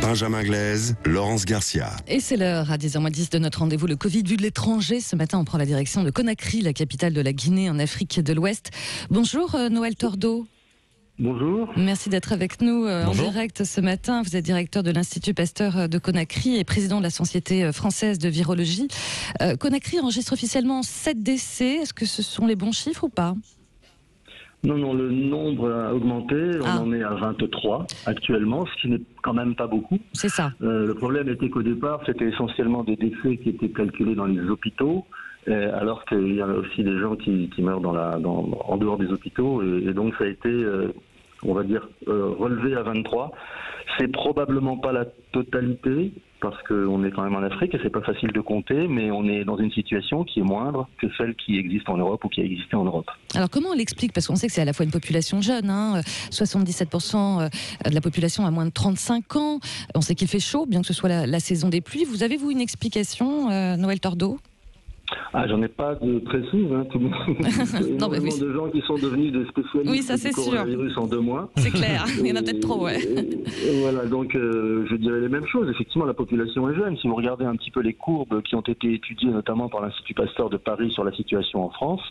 Benjamin Glaise, Laurence Garcia. Et c'est l'heure, à 10h10 de notre rendez-vous Le Covid vu de l'étranger. Ce matin, on prend la direction de Conakry, la capitale de la Guinée, en Afrique de l'Ouest. Bonjour Noël Tordo. Bonjour. Merci d'être avec nous en direct ce matin. Vous êtes directeur de l'Institut Pasteur de Conakry et président de la Société française de virologie. Conakry enregistre officiellement 7 décès. Est-ce que ce sont les bons chiffres ou pas ? Non, le nombre a augmenté. On en est à 23 actuellement, ce qui n'est quand même pas beaucoup. C'est ça. Le problème était qu'au départ, c'était essentiellement des décès qui étaient calculés dans les hôpitaux, alors qu'il y a aussi des gens qui meurent en dehors des hôpitaux. Et donc ça a été, on va dire, relevé à 23. C'est probablement pas la totalité, parce qu'on est quand même en Afrique et c'est pas facile de compter, mais on est dans une situation qui est moindre que celle qui existe en Europe ou qui a existé en Europe. Alors comment on l'explique ? Parce qu'on sait que c'est à la fois une population jeune, 77% de la population a moins de 35 ans, on sait qu'il fait chaud, bien que ce soit la saison des pluies. Vous avez-vous une explication, Noël Tordo ? J'en ai pas de précise. Tout le monde. Non, mais oui. De gens qui sont devenus des spécialistes du coronavirus en 2 mois. C'est clair, il y en a peut-être trop, ouais. Voilà, donc je dirais les mêmes choses. Effectivement, la population est jeune. Si vous regardez un petit peu les courbes qui ont été étudiées notamment par l'Institut Pasteur de Paris sur la situation en France,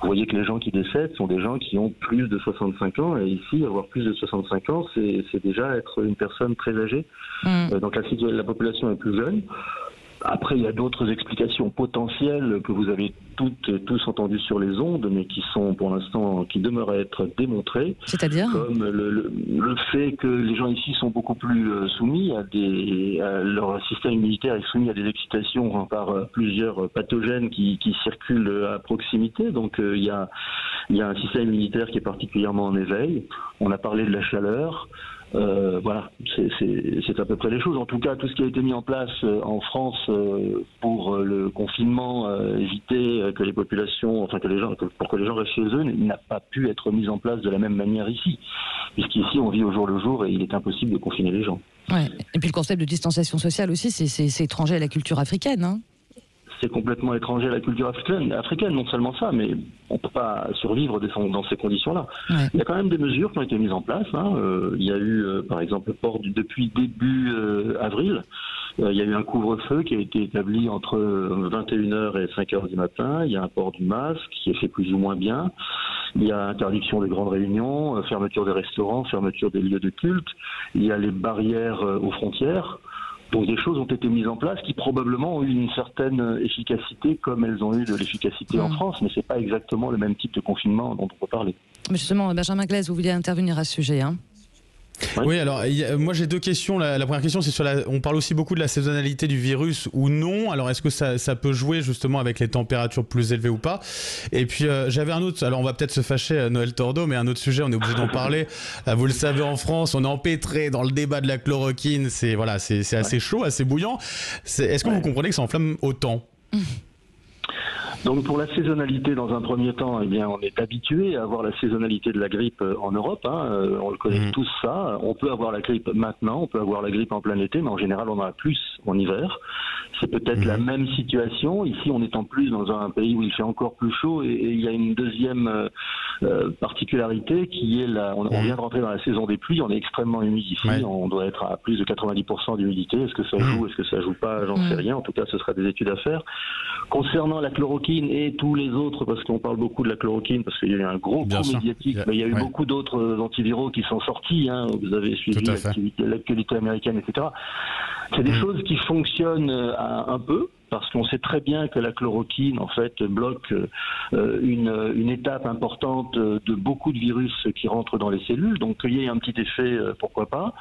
vous voyez que les gens qui décèdent sont des gens qui ont plus de 65 ans. Et ici, avoir plus de 65 ans, c'est déjà être une personne très âgée. Donc la population est plus jeune. Après, il y a d'autres explications potentielles que vous avez tous entendues sur les ondes, mais qui sont pour l'instant, qui demeurent à être démontrées. C'est-à-dire ? Comme le fait que les gens ici sont beaucoup plus soumis leur système immunitaire est soumis à des excitations par plusieurs pathogènes qui circulent à proximité. Donc il y a un système immunitaire qui est particulièrement en éveil. On a parlé de la chaleur. Voilà, c'est à peu près les choses. En tout cas, tout ce qui a été mis en place en France pour le confinement, éviter que les populations, pour que les gens restent chez eux, n'a pas pu être mis en place de la même manière ici. Puisqu'ici, on vit au jour le jour et il est impossible de confiner les gens. Ouais. Et puis le concept de distanciation sociale aussi, c'est étranger à la culture africaine, C'est complètement étranger à la culture africaine, non seulement ça, mais on ne peut pas survivre dans ces conditions-là. Ouais. Il y a quand même des mesures qui ont été mises en place. Il y a eu, par exemple, depuis début avril, il y a eu un couvre-feu qui a été établi entre 21h et 5h du matin. Il y a un port du masque qui est fait plus ou moins bien. Il y a interdiction des grandes réunions, fermeture des restaurants, fermeture des lieux de culte. Il y a les barrières aux frontières. Donc des choses ont été mises en place qui probablement ont eu une certaine efficacité comme elles ont eu de l'efficacité en France, mais c'est pas exactement le même type de confinement dont on peut parler. Mais justement, Benjamin Glaise, vous vouliez intervenir à ce sujet, Oui, alors moi j'ai 2 questions. La première question, c'est on parle aussi beaucoup de la saisonnalité du virus ou non. Alors est-ce que ça peut jouer justement avec les températures plus élevées ou pas? Et puis j'avais un autre, alors on va peut-être se fâcher Noël Tordo, mais un autre sujet, on est obligé d'en parler. Vous le savez, en France, on est empêtré dans le débat de la chloroquine. C'est assez chaud, assez bouillant. Est-ce que vous comprenez que ça enflamme autant? Donc pour la saisonnalité, dans un premier temps, eh bien, on est habitué à avoir la saisonnalité de la grippe en Europe. On le connaît tous ça. On peut avoir la grippe maintenant, on peut avoir la grippe en plein été, mais en général, on en a plus en hiver. C'est peut-être la même situation. Ici, on est en plus dans un pays où il fait encore plus chaud et il y a une deuxième particularité qui est on vient de rentrer dans la saison des pluies. On est extrêmement humide ici. Ouais. On doit être à plus de 90% d'humidité. Est-ce que ça joue, est-ce que ça joue pas? J'en sais rien. En tout cas, ce sera des études à faire. Concernant la chloroquine et tous les autres, parce qu'on parle beaucoup de la chloroquine, parce qu'il y a eu un gros coup médiatique, mais il y a eu beaucoup d'autres antiviraux qui sont sortis. Vous avez suivi l'actualité américaine, etc. C'est des choses qui fonctionnent un peu, parce qu'on sait très bien que la chloroquine, en fait, bloque une étape importante de beaucoup de virus qui rentrent dans les cellules. Donc, il y a un petit effet, pourquoi pas.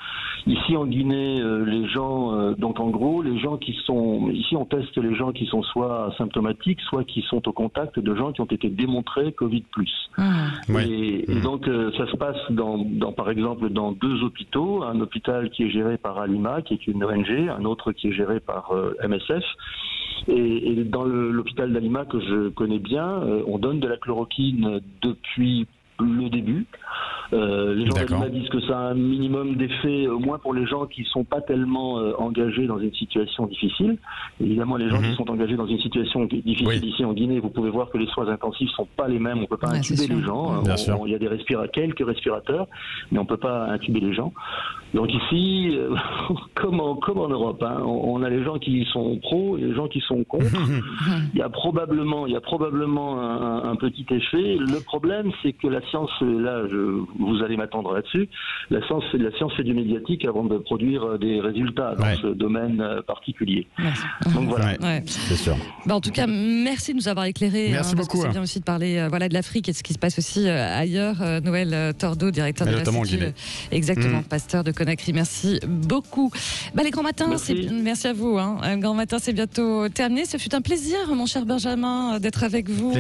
Ici, en Guinée, les gens, donc en gros, les gens qui sont... Ici, on teste les gens qui sont soit asymptomatiques, soit qui sont au contact de gens qui ont été démontrés Covid+. Et donc, ça se passe par exemple, dans 2 hôpitaux. Un hôpital qui est géré par Alima, qui est une ONG, un autre qui est géré par MSF. Et dans l'hôpital d'Alima que je connais bien, on donne de la chloroquine depuis le début. Les gens d'Anima disent que ça a un minimum d'effet, au moins pour les gens qui ne sont pas tellement engagés dans une situation difficile. Évidemment, les gens qui sont engagés dans une situation difficile ici en Guinée, vous pouvez voir que les soins intensifs ne sont pas les mêmes. On ne peut pas intuber les gens. Il y a quelques respirateurs, mais on ne peut pas intuber les gens. Donc ici, comme en Europe, hein, on a les gens qui sont pros et les gens qui sont contre. Il y a probablement un petit effet. Le problème, c'est que la science, là, vous allez m'attendre là-dessus, la science fait du médiatique avant de produire des résultats dans ce domaine particulier. Donc voilà. C'est sûr. En tout cas, merci de nous avoir éclairé. Merci beaucoup. C'est bien aussi de parler de l'Afrique et de ce qui se passe aussi ailleurs. Noël Tordo, directeur de l'Institut. Exactement, pasteur de Conakry. Merci beaucoup. Les grands matins, merci à vous. Un grand matin, c'est bientôt terminé. Ce fut un plaisir, mon cher Benjamin, d'être avec vous.